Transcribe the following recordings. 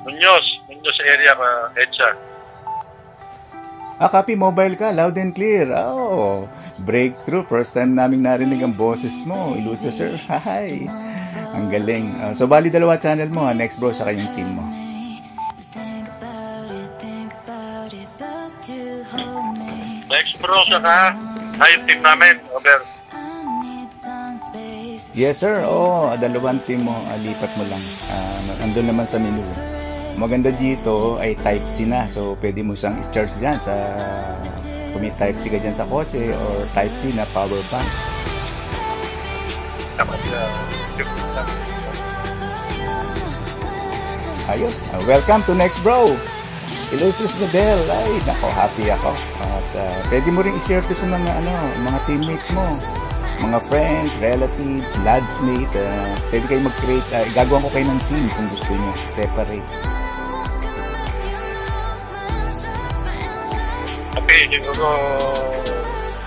Muñoz area ka, Edsa. Copy, mobile ka, loud and clear. Oh, breakthrough. First time naming narinig ang boses mo. Ilusa, sir. Hi. Ang galing. So, bali dalawa channel mo, Next Bro, sa kayong team mo. Next Bro, saka yung team namin. Over. Yes, sir. Oo, dalawang team mo. Lipat mo lang. Andun naman sa menu. Maganda dito ay Type-C na. So, pwede mo siyang i-charge dyan sa... Kung may Type-C ka dyan sa kotse or Type-C na power bank. Ayos. Welcome to Next Bro. Ilusus Model. Ay, nako, happy ako. At pwede mo rin i-share to sa mga teammates mo. Mga friends, relatives, ladsmate. Pwede kayo mag-create. Gagawan ko kayo ng team kung gusto nyo. Separate. Okay, siguro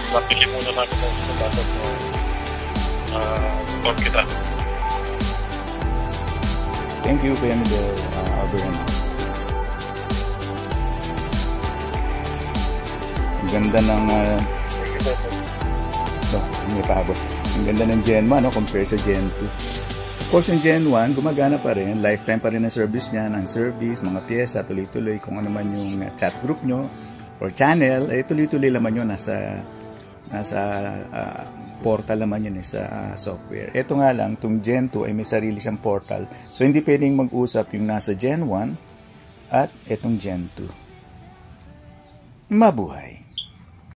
mapili muna natin sa dapat support kita. Thank you, Kuya Miguel. Abraham. Ang ganda ng may pahabot. Ang ganda ng Gen 1 compare sa Gen 2. Of course, yung Gen 1 gumagana pa rin. Lifetime pa rin ang service niya. Ang service, mga pyesa, tuloy-tuloy. Kung ano man yung chat group nyo or channel, tuloy-tuloy naman yun. Nasa portal naman yun sa software. Ito nga lang, itong Gen 2 ay may sarili siyang portal. So, hindi pwedeng mag-usap yung nasa Gen 1 at itong Gen 2. Mabuhay!